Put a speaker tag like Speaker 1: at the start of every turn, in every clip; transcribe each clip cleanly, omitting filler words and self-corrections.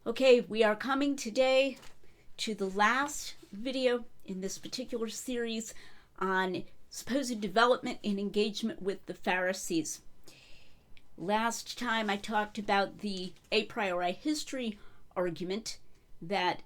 Speaker 1: Okay, we are coming today to the last video in this particular series on supposed development and engagement with the Pharisees. Last time I talked about the a priori history argument that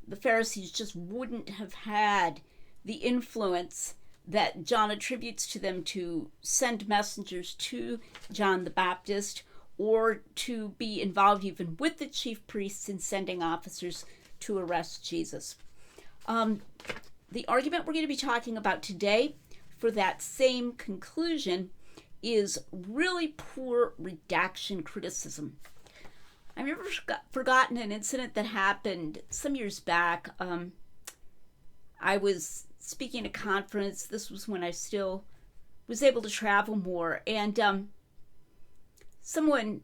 Speaker 1: the Pharisees just wouldn't have had the influence that John attributes to them to send messengers to John the Baptist, or to be involved even with the chief priests in sending officers to arrest Jesus. The argument we're going to be talking about today for that same conclusion is really poor redaction criticism. I've never forgotten an incident that happened some years back. I was speaking at a conference. This was when I still was able to travel more, and someone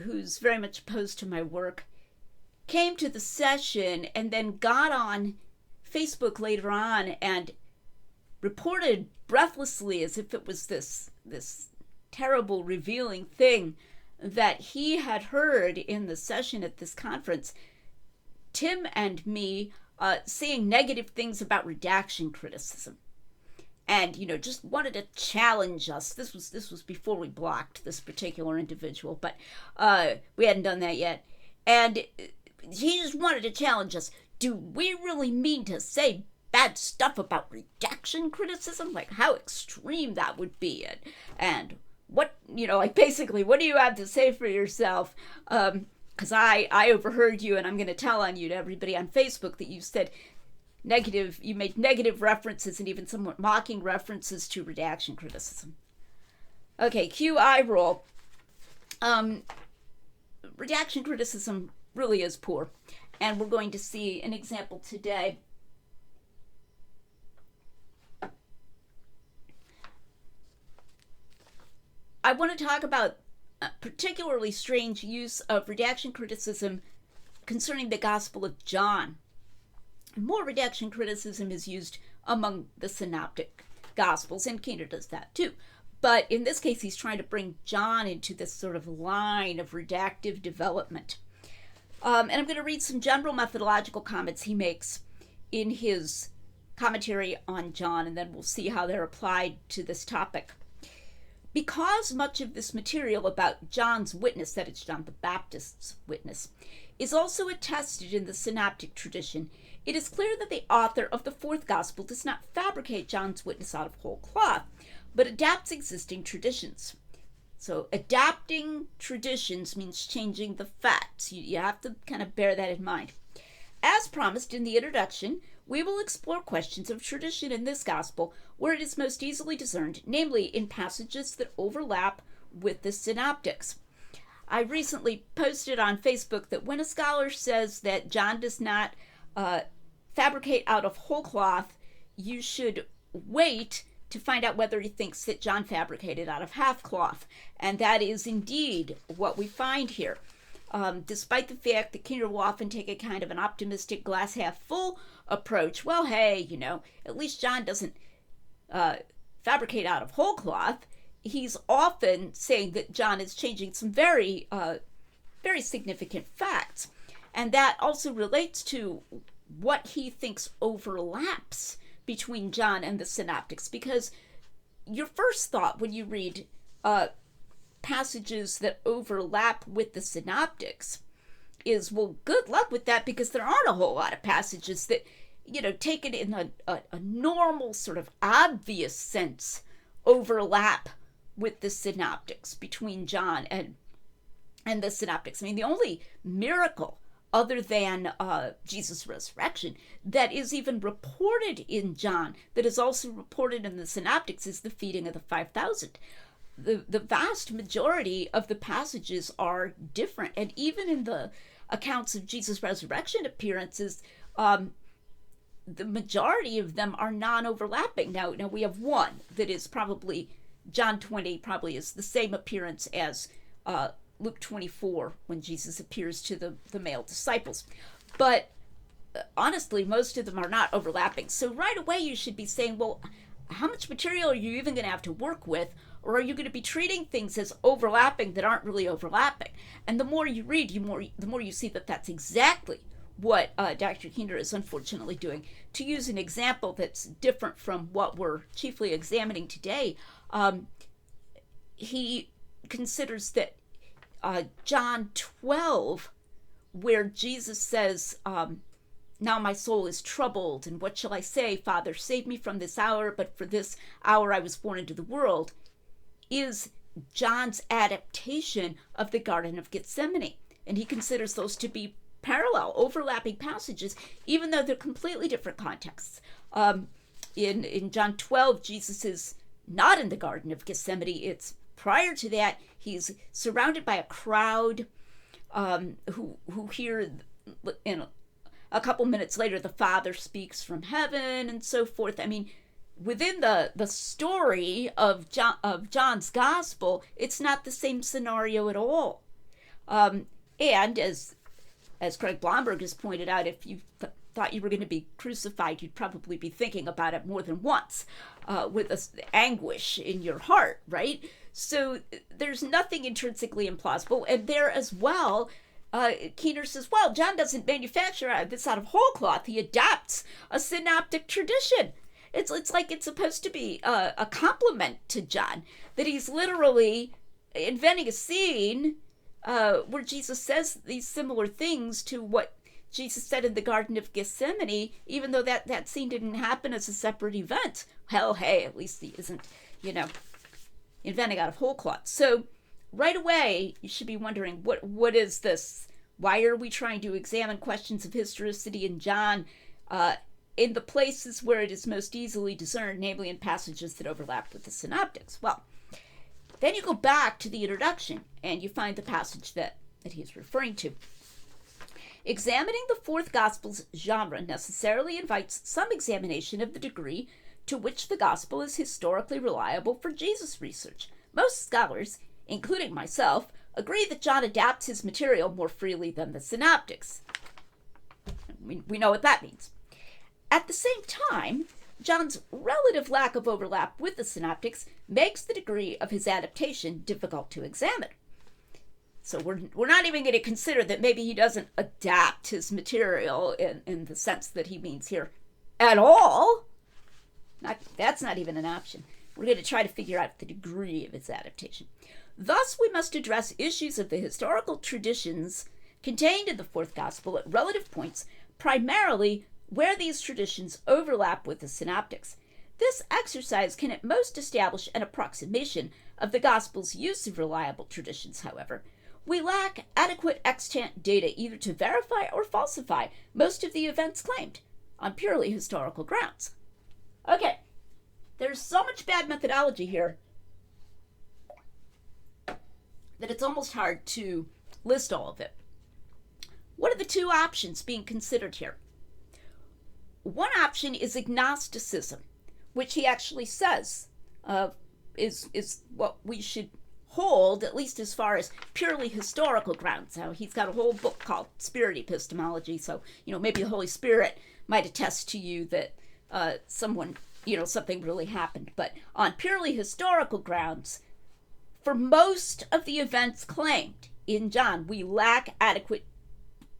Speaker 1: who's very much opposed to my work came to the session and then got on Facebook later on and reported breathlessly, as if it was this terrible revealing thing, that he had heard in the session at this conference Tim and me saying negative things about redaction criticism. And, just wanted to challenge us. This was before we blocked this particular individual, but we hadn't done that yet. And he just wanted to challenge us. Do we really mean to say bad stuff about redaction criticism? Like, how extreme that would be. And what, basically, what do you have to say for yourself? Because I overheard you, and I'm going to tell on you to everybody on Facebook that you said you made negative references and even somewhat mocking references to redaction criticism. Okay, cue eye roll. Redaction criticism really is poor, and we're going to see an example today. I want to talk about a particularly strange use of redaction criticism concerning the Gospel of John. More redaction criticism is used among the Synoptic Gospels, and Keener does that too. But in this case, he's trying to bring John into this sort of line of redactive development. And I'm going to read some general methodological comments he makes in his commentary on John, and then we'll see how they're applied to this topic. Because much of this material about John's witness, that is John the Baptist's witness, is also attested in the Synoptic tradition, it is clear that the author of the fourth gospel does not fabricate John's witness out of whole cloth, but adapts existing traditions. So adapting traditions means changing the facts. You have to kind of bear that in mind. As promised in the introduction, we will explore questions of tradition in this gospel where it is most easily discerned, namely in passages that overlap with the Synoptics. I recently posted on Facebook that when a scholar says that John does not fabricate out of whole cloth, you should wait to find out whether he thinks that John fabricated out of half cloth. And that is indeed what we find here. Despite the fact that Keener will often take a kind of an optimistic glass half full approach, well, hey, at least John doesn't fabricate out of whole cloth. He's often saying that John is changing some very significant facts. And that also relates to what he thinks overlaps between John and the Synoptics, because your first thought when you read passages that overlap with the Synoptics is, well, good luck with that, because there aren't a whole lot of passages that, taken in a normal sort of obvious sense, overlap with the Synoptics, between John and the Synoptics. I mean, the only miracle other than Jesus' resurrection that is even reported in John, that is also reported in the Synoptics, is the feeding of the 5,000. The vast majority of the passages are different, and even in the accounts of Jesus' resurrection appearances, the majority of them are non-overlapping. Now we have one that is probably, John 20 probably is the same appearance as Luke 24, when Jesus appears to the male disciples. But honestly, most of them are not overlapping. So right away you should be saying, well, how much material are you even going to have to work with or are you going to be treating things as overlapping that aren't really overlapping? And the more you read, the more you see that that's exactly what Dr. Keener is unfortunately doing. To use an example that's different from what we're chiefly examining today, he considers that John 12, where Jesus says, now my soul is troubled, and what shall I say? Father, save me from this hour, but for this hour I was born into the world, is John's adaptation of the Garden of Gethsemane. And he considers those to be parallel, overlapping passages, even though they're completely different contexts. In John 12, Jesus is not in the Garden of Gethsemane. It's prior to that. He's surrounded by a crowd who hear, in a couple minutes later, the Father speaks from heaven and so forth. I mean, within the story of John's Gospel, it's not the same scenario at all. And as Craig Blomberg has pointed out, if you thought you were going to be crucified, you'd probably be thinking about it more than once with anguish in your heart, right? So there's nothing intrinsically implausible. And there as well, Keener says, well, John doesn't manufacture this out of whole cloth. He adapts a synoptic tradition. It's like it's supposed to be a compliment to John, that he's literally inventing a scene where Jesus says these similar things to what Jesus said in the Garden of Gethsemane, even though that scene didn't happen as a separate event. Hell, hey, at least he isn't, inventing out of whole cloth. So right away, you should be wondering, what is this? Why are we trying to examine questions of historicity in John in the places where it is most easily discerned, namely in passages that overlap with the Synoptics? Well, then you go back to the introduction and you find the passage that he's referring to. Examining the fourth Gospel's genre necessarily invites some examination of the degree to which the Gospel is historically reliable for Jesus research. Most scholars, including myself, agree that John adapts his material more freely than the Synoptics. We know what that means. At the same time, John's relative lack of overlap with the Synoptics makes the degree of his adaptation difficult to examine. So we're not even going to consider that maybe he doesn't adapt his material in the sense that he means here at all. That's not even an option. We're going to try to figure out the degree of his adaptation. Thus, we must address issues of the historical traditions contained in the fourth Gospel at relative points, primarily where these traditions overlap with the Synoptics. This exercise can at most establish an approximation of the Gospel's use of reliable traditions, however. We lack adequate extant data either to verify or falsify most of the events claimed on purely historical grounds. Okay, there's so much bad methodology here that it's almost hard to list all of it. What are the two options being considered here? One option is agnosticism, which he actually says is what we should hold, at least as far as purely historical grounds. Now, he's got a whole book called Spirit Epistemology, so, maybe the Holy Spirit might attest to you that something really happened. But on purely historical grounds, for most of the events claimed in John, we lack adequate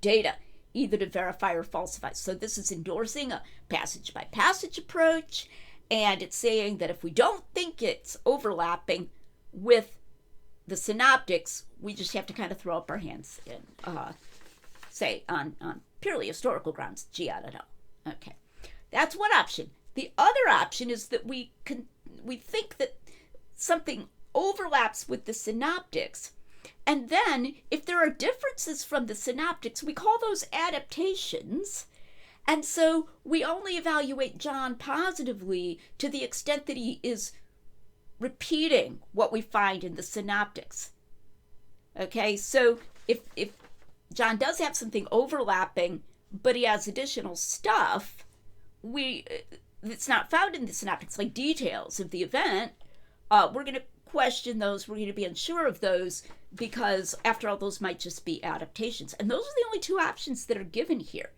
Speaker 1: data, either to verify or falsify. So this is endorsing a passage-by-passage approach, and it's saying that if we don't think it's overlapping with the Synoptics, we just have to kind of throw up our hands and say on purely historical grounds, gee, I don't know. Okay, that's one option. The other option is that we think that something overlaps with the Synoptics, and then if there are differences from the Synoptics, we call those adaptations, and so we only evaluate John positively to the extent that he is repeating what we find in the Synoptics. Okay, so if John does have something overlapping, but he has additional stuff, it's not found in the Synoptics, like details of the event, we're going to question those, we're going to be unsure of those, because after all, those might just be adaptations. And those are the only two options that are given here.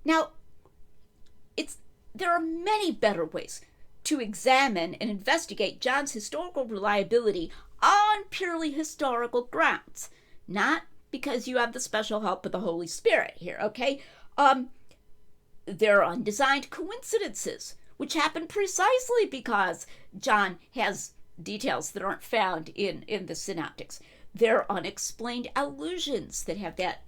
Speaker 1: Now, there are many better ways to examine and investigate John's historical reliability on purely historical grounds, not because you have the special help of the Holy Spirit here, okay? There are undesigned coincidences, which happen precisely because John has details that aren't found in the Synoptics. There are unexplained allusions that have that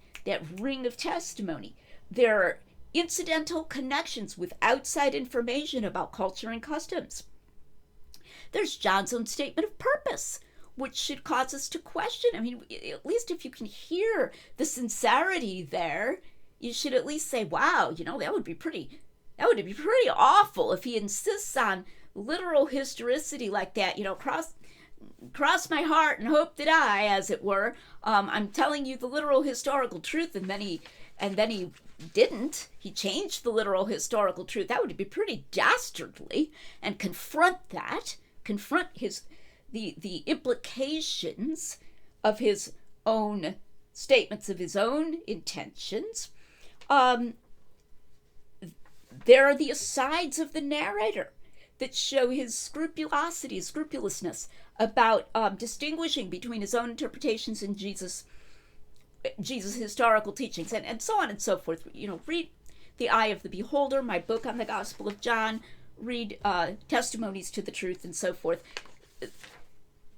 Speaker 1: ring of testimony. There are incidental connections with outside information about culture and customs. There's John's own statement of purpose, which should cause us to question. I mean, at least if you can hear the sincerity there, you should at least say, wow, that would be pretty awful if he insists on literal historicity like that, cross my heart and hope that I, as it were, I'm telling you the literal historical truth, and then he didn't. He changed the literal historical truth. That would be pretty dastardly, and confront the implications of his own statements, of his own intentions. There are the asides of the narrator that show his scrupulousness about distinguishing between his own interpretations and Jesus' historical teachings, and so on and so forth. Read The Eye of the Beholder, my book on the Gospel of John, read Testimonies to the Truth, and so forth.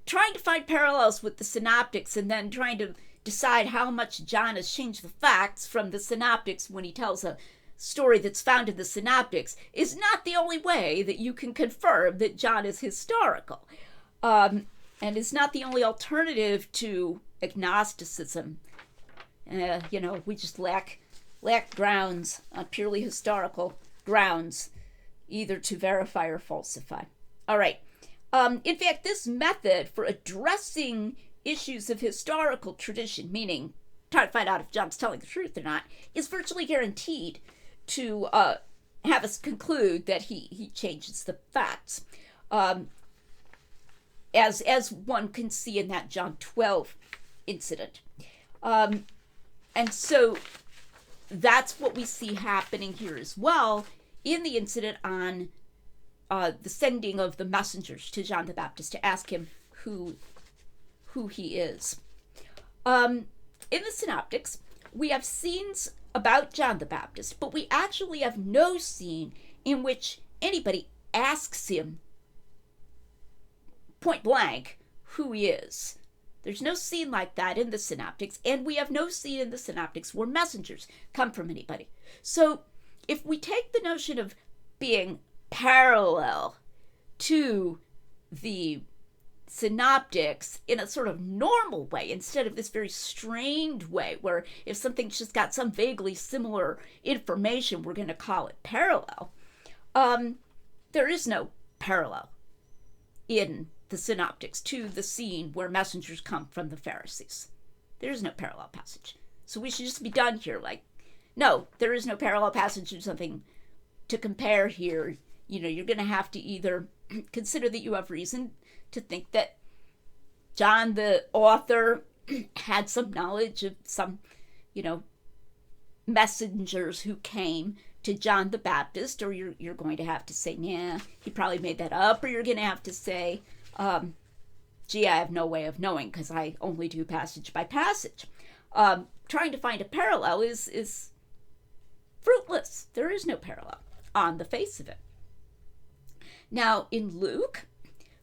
Speaker 1: Trying to find parallels with the Synoptics and then trying to decide how much John has changed the facts from the Synoptics when he tells a story that's found in the Synoptics is not the only way that you can confirm that John is historical, and is not the only alternative to agnosticism. We just lack grounds on purely historical grounds, either to verify or falsify. All right. In fact, this method for addressing issues of historical tradition, meaning trying to find out if John's telling the truth or not, is virtually guaranteed to have us conclude that he changes the facts, as one can see in that John 12 incident. And so that's what we see happening here as well in the incident on the sending of the messengers to John the Baptist to ask him who he is. In the Synoptics, we have scenes about John the Baptist, but we actually have no scene in which anybody asks him point blank who he is. There's no scene like that in the Synoptics, and we have no scene in the Synoptics where messengers come from anybody. So if we take the notion of being parallel to the Synoptics in a sort of normal way, instead of this very strained way where if something's just got some vaguely similar information, we're going to call it parallel. There is no parallel in the Synoptics to the scene where messengers come from the Pharisees. There is no parallel passage. So we should just be done here. No, there is no parallel passage or something to compare here. You're going to have to either consider that you have reason to think that John, the author, had some knowledge of some, messengers who came to John the Baptist, or you're going to have to say, nah, he probably made that up, or you're going to have to say, gee, I have no way of knowing because I only do passage by passage. Trying to find a parallel is fruitless. There is no parallel on the face of it. Now, in Luke,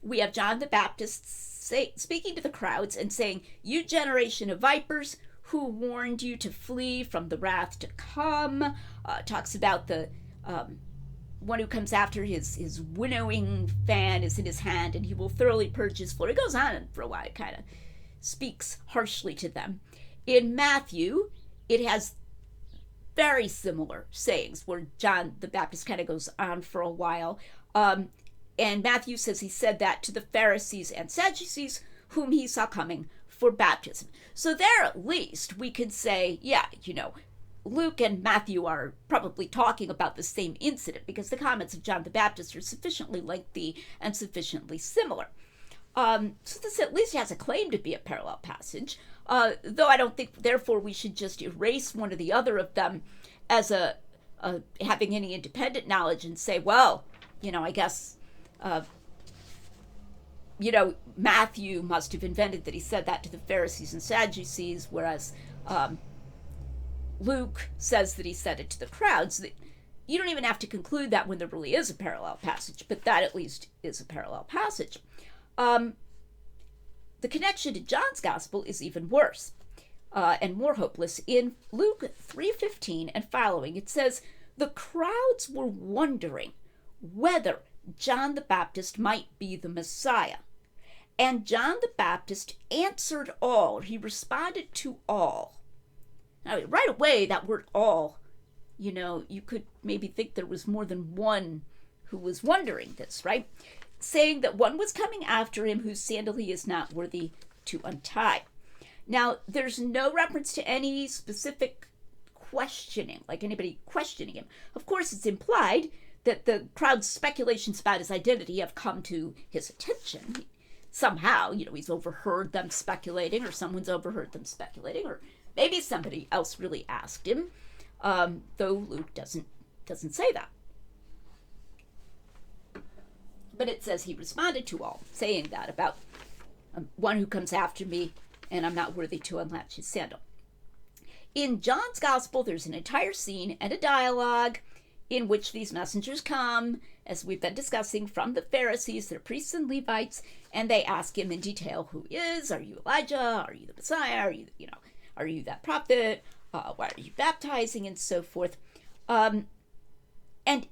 Speaker 1: we have John the Baptist speaking to the crowds and saying, "You generation of vipers, who warned you to flee from the wrath to come?" Talks about the one who comes after his winnowing fan is in his hand, and he will thoroughly purge his floor. It goes on for a while. It kind of speaks harshly to them. In Matthew, it has very similar sayings where John the Baptist kind of goes on for a while. And Matthew says he said that to the Pharisees and Sadducees whom he saw coming for baptism. So there at least we could say, yeah, Luke and Matthew are probably talking about the same incident because the comments of John the Baptist are sufficiently lengthy and sufficiently similar. So this at least has a claim to be a parallel passage, though I don't think, therefore, we should just erase one or the other of them as having any independent knowledge and say, well, I guess Matthew must have invented that he said that to the Pharisees and Sadducees, whereas Luke says that he said it to the crowds. You don't even have to conclude that when there really is a parallel passage, but that at least is a parallel passage. The connection to John's gospel is even worse and more hopeless. In Luke 3:15 and following, it says, "The crowds were wondering whether John the Baptist might be the Messiah. And John the Baptist answered all." He responded to all. Now, right away, that word all, you could maybe think there was more than one who was wondering this, right? Saying that one was coming after him whose sandal he is not worthy to untie. Now, there's no reference to any specific questioning, like anybody questioning him. Of course, it's implied that the crowd's speculations about his identity have come to his attention. Somehow, he's overheard them speculating, or someone's overheard them speculating, or maybe somebody else really asked him, though Luke doesn't say that. But it says he responded to all, saying that about one who comes after me, and I'm not worthy to unlatch his sandal. In John's gospel, there's an entire scene and a dialogue in which these messengers come, as we've been discussing, from the Pharisees, they're priests and Levites, and they ask him in detail who he is. Are you Elijah? Are you the Messiah? Are you that prophet? Why are you baptizing? And so forth. And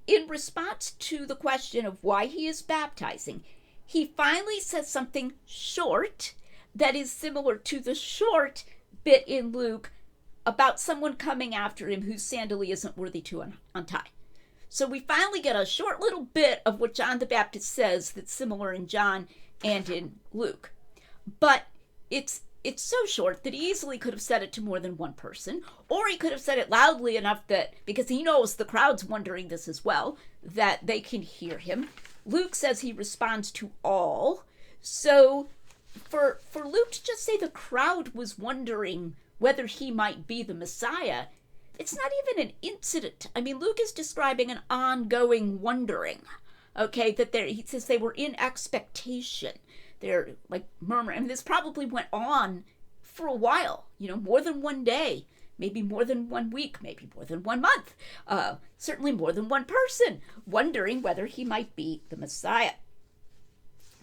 Speaker 1: in response to the question of why he is baptizing, he finally says something short that is similar to the short bit in Luke about someone coming after him whose sandal he isn't worthy to untie. So we finally get a short little bit of what John the Baptist says that's similar in John and in Luke. But it's so short that he easily could have said it to more than one person, or he could have said it loudly enough that, because he knows the crowd's wondering this as well, that they can hear him. Luke says he responds to all. So for Luke to just say the crowd was wondering whether he might be the Messiah, it's not even an incident. I mean, Luke is describing an ongoing wondering, okay, that he says they were in expectation. They're like murmuring. I mean, this probably went on for a while, more than one day, maybe more than 1 week, maybe more than 1 month, certainly more than one person wondering whether he might be the Messiah.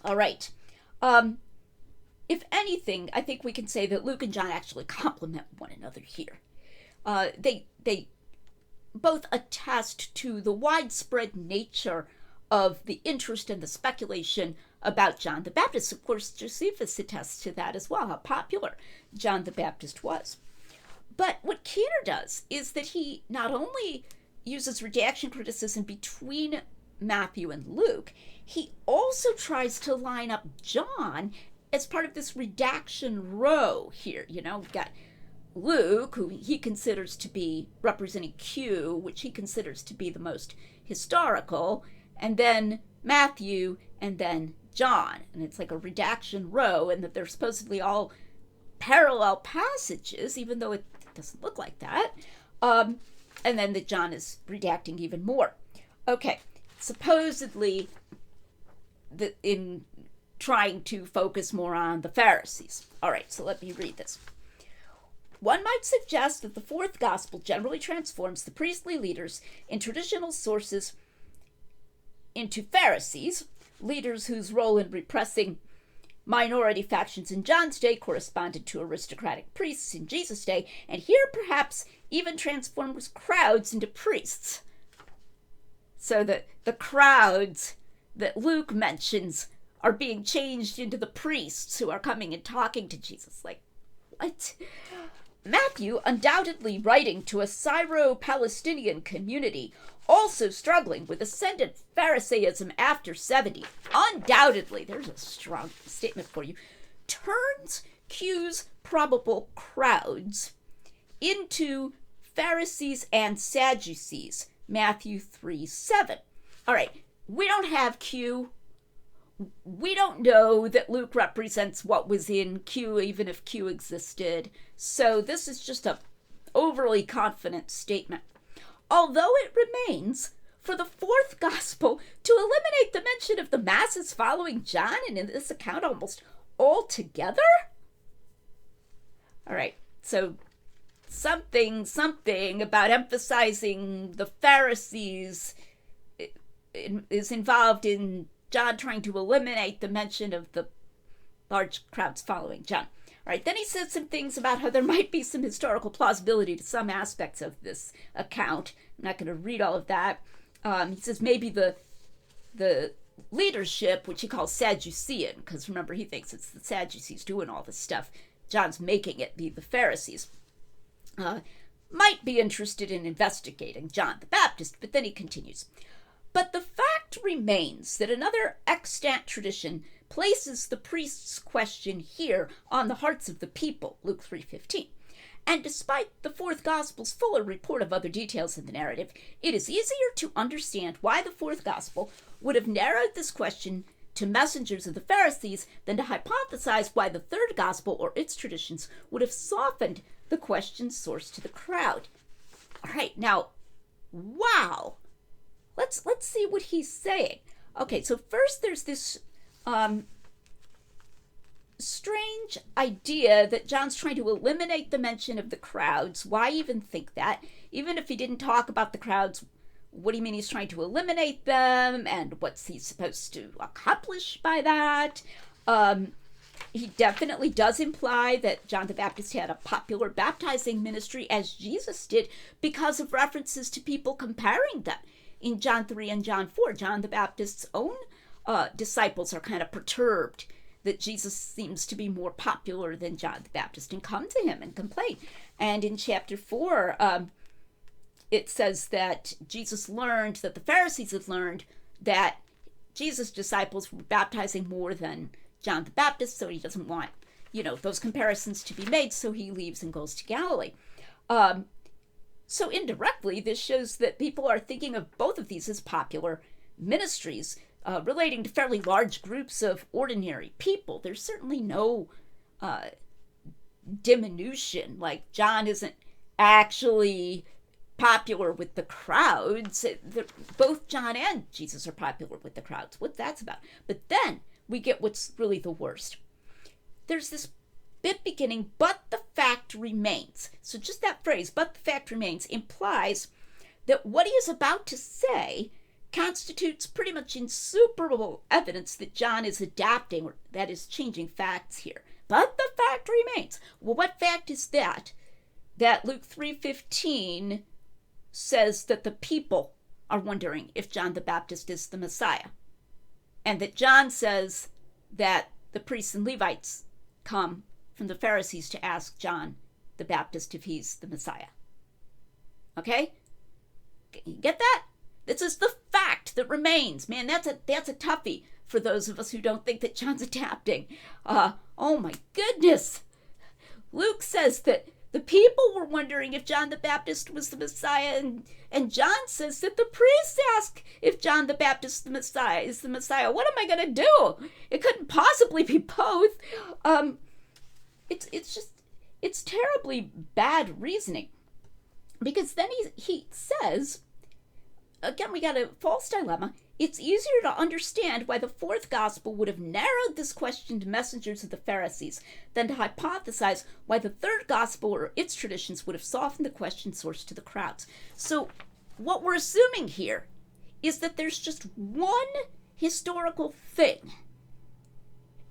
Speaker 1: All right. If anything, I think we can say that Luke and John actually complement one another here. They both attest to the widespread nature of the interest and the speculation about John the Baptist. Of course, Josephus attests to that as well, how popular John the Baptist was. But what Keener does is that he not only uses redaction criticism between Matthew and Luke, he also tries to line up John as part of this redaction row here. We've got Luke, who he considers to be representing Q, which he considers to be the most historical, and then Matthew, and then John. And it's like a redaction row, and that they're supposedly all parallel passages, even though it doesn't look like that. And then that John is redacting even more. Okay, supposedly in trying to focus more on the Pharisees. All right, so let me read this. One might suggest that the fourth gospel generally transforms the priestly leaders in traditional sources into Pharisees, leaders whose role in repressing minority factions in John's day corresponded to aristocratic priests in Jesus' day, and here perhaps even transforms crowds into priests. So that the crowds that Luke mentions are being changed into the priests who are coming and talking to Jesus. Like, what? Matthew, undoubtedly writing to a Syro-Palestinian community, also struggling with ascendant Pharisaism after 70, undoubtedly, there's a strong statement for you, turns Q's probable crowds into Pharisees and Sadducees, Matthew 3:7. All right, we don't have Q. We don't know that Luke represents what was in Q, even if Q existed. So this is just a overly confident statement. Although it remains for the fourth gospel to eliminate the mention of the masses following John and in this account almost altogether? All right, so something about emphasizing the Pharisees is involved in John trying to eliminate the mention of the large crowds following John. All right, then he says some things about how there might be some historical plausibility to some aspects of this account. I'm not going to read all of that. He says maybe the leadership, which he calls Sadducean, because remember, he thinks it's the Sadducees doing all this stuff. John's making it be the Pharisees. Might be interested in investigating John the Baptist, but then he continues. But the fact remains that another extant tradition places the priest's question here on the hearts of the people, Luke 3:15. And despite the fourth gospel's fuller report of other details in the narrative, it is easier to understand why the fourth gospel would have narrowed this question to messengers of the Pharisees than to hypothesize why the third gospel or its traditions would have softened the question's source to the crowd. All right, now, wow. Let's see what he's saying. Okay, so first there's this strange idea that John's trying to eliminate the mention of the crowds. Why even think that? Even if he didn't talk about the crowds, what do you mean he's trying to eliminate them? And what's he supposed to accomplish by that? He definitely does imply that John the Baptist had a popular baptizing ministry, as Jesus did, because of references to people comparing them. In John 3 and John 4, John the Baptist's own disciples are kind of perturbed that Jesus seems to be more popular than John the Baptist and come to him and complain. And in chapter 4, it says that Jesus learned, that the Pharisees had learned that Jesus' disciples were baptizing more than John the Baptist, so he doesn't want, those comparisons to be made, so he leaves and goes to Galilee. So indirectly, this shows that people are thinking of both of these as popular ministries relating to fairly large groups of ordinary people. There's certainly no diminution, like John isn't actually popular with the crowds. Both John and Jesus are popular with the crowds. What that's about. But then we get what's really the worst. There's this bit beginning, but the fact remains. So just that phrase, but the fact remains, implies that what he is about to say constitutes pretty much insuperable evidence that John is adapting, or that is changing facts here. But the fact remains. Well, what fact is that? That Luke 3:15 says that the people are wondering if John the Baptist is the Messiah. And that John says that the priests and Levites come from the Pharisees to ask John the Baptist if he's the Messiah. Okay? You get that? This is the fact that remains. Man, that's a toughie for those of us who don't think that John's adapting. Oh my goodness. Luke says that the people were wondering if John the Baptist was the Messiah, and John says that the priests ask if John the Baptist is the Messiah. What am I going to do? It couldn't possibly be both. It's terribly bad reasoning, because then he says, again, we got a false dilemma. It's easier to understand why the fourth gospel would have narrowed this question to messengers of the Pharisees than to hypothesize why the third gospel or its traditions would have softened the question source to the crowds. So what we're assuming here is that there's just one historical thing.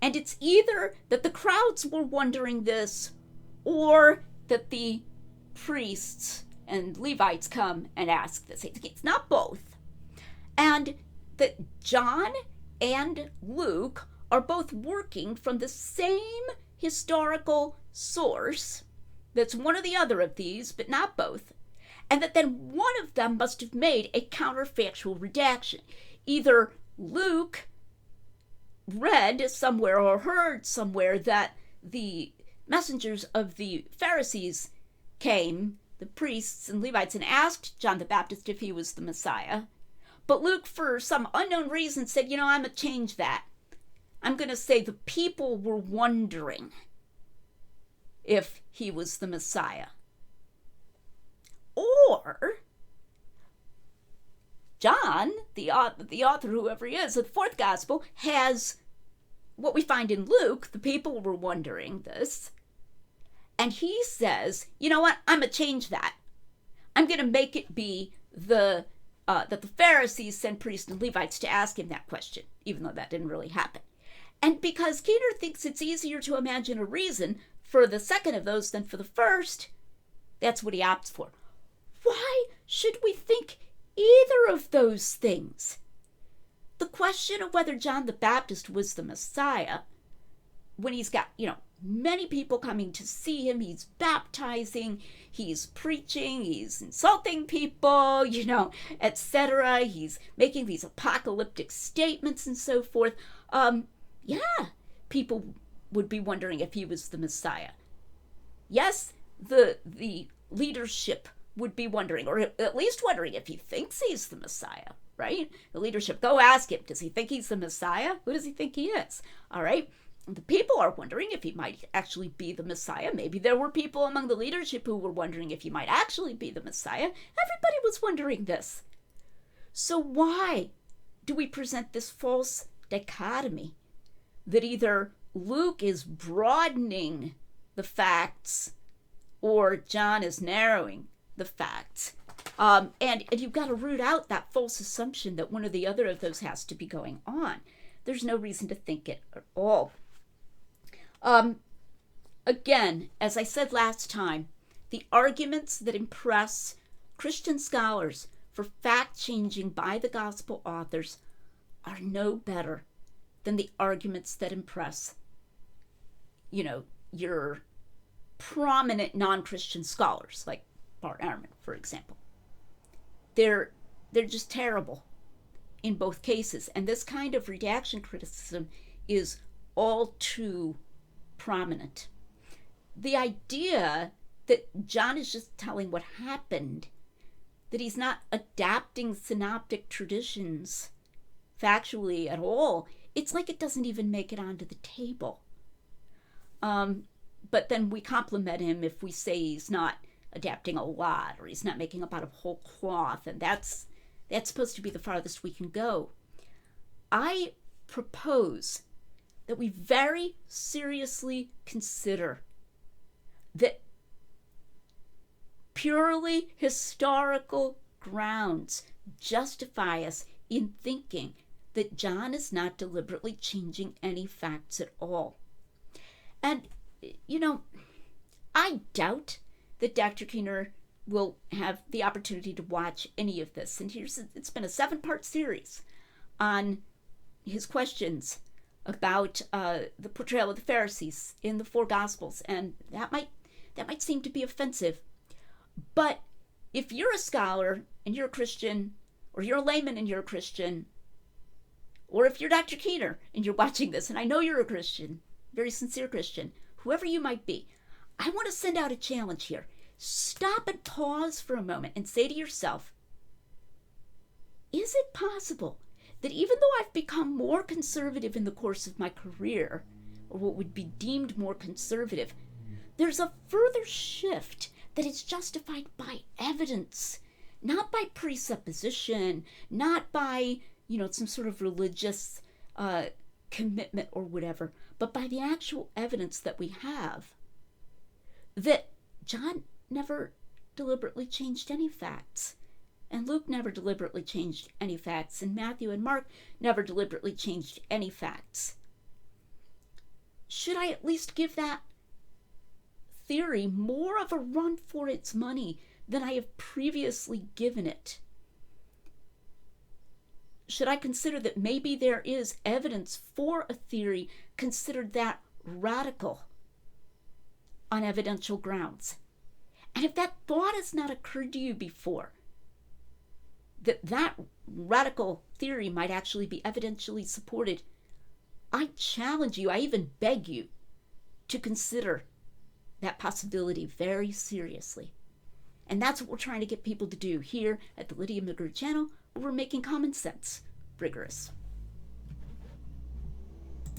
Speaker 1: And it's either that the crowds were wondering this, or that the priests and Levites come and ask this. It's not both. And that John and Luke are both working from the same historical source that's one or the other of these, but not both. And that then one of them must have made a counterfactual redaction. Either Luke read somewhere or heard somewhere that the messengers of the Pharisees came, the priests and Levites, and asked John the Baptist if he was the Messiah. But Luke, for some unknown reason, said, I'm going to change that. I'm going to say the people were wondering if he was the Messiah. Or John, the author, whoever he is, of the fourth gospel, has what we find in Luke. The people were wondering this. And he says, you know what, I'm going to change that. I'm going to make it be that the Pharisees sent priests and Levites to ask him that question, even though that didn't really happen. And because Keener thinks it's easier to imagine a reason for the second of those than for the first, that's what he opts for. Why should we think either of those things? The question of whether John the Baptist was the Messiah, when he's got, many people coming to see him, he's baptizing, he's preaching, he's insulting people, etc. He's making these apocalyptic statements and so forth. People would be wondering if he was the Messiah. Yes, the leadership would be wondering, or at least wondering if he thinks he's the Messiah, right? The leadership, go ask him, does he think he's the Messiah? Who does he think he is? All right. The people are wondering if he might actually be the Messiah. Maybe there were people among the leadership who were wondering if he might actually be the Messiah. Everybody was wondering this. So why do we present this false dichotomy that either Luke is broadening the facts or John is narrowing the facts? And you've got to root out that false assumption that one or the other of those has to be going on. There's no reason to think it at all. Again, as I said last time, the arguments that impress Christian scholars for fact-changing by the gospel authors are no better than the arguments that impress, your prominent non-Christian scholars, like Bart Ehrman, for example. They're just terrible in both cases. And this kind of redaction criticism is all too prominent. The idea that John is just telling what happened, that he's not adapting synoptic traditions factually at all, it's like it doesn't even make it onto the table. But then we compliment him if we say he's not adapting a lot, or he's not making up out of whole cloth, and that's supposed to be the farthest we can go. I propose that we very seriously consider that purely historical grounds justify us in thinking that John is not deliberately changing any facts at all. And, I doubt that Dr. Keener will have the opportunity to watch any of this. And it's been a 7-part series on his questions about the portrayal of the Pharisees in the 4 Gospels, and that might seem to be offensive. But if you're a scholar and you're a Christian, or you're a layman and you're a Christian, or if you're Dr. Keener and you're watching this, and I know you're a Christian, very sincere Christian, whoever you might be, I want to send out a challenge here. Stop and pause for a moment and say to yourself, is it possible that even though I've become more conservative in the course of my career, or what would be deemed more conservative, there's a further shift that is justified by evidence, not by presupposition, not by, some sort of religious commitment or whatever, but by the actual evidence that we have, that John never deliberately changed any facts, and Luke never deliberately changed any facts, and Matthew and Mark never deliberately changed any facts. Should I at least give that theory more of a run for its money than I have previously given it? Should I consider that maybe there is evidence for a theory considered that radical on evidential grounds? And if that thought has not occurred to you before, that radical theory might actually be evidentially supported, I challenge you, I even beg you, to consider that possibility very seriously. And that's what we're trying to get people to do here at the Lydia McGrew channel, where we're making common sense rigorous.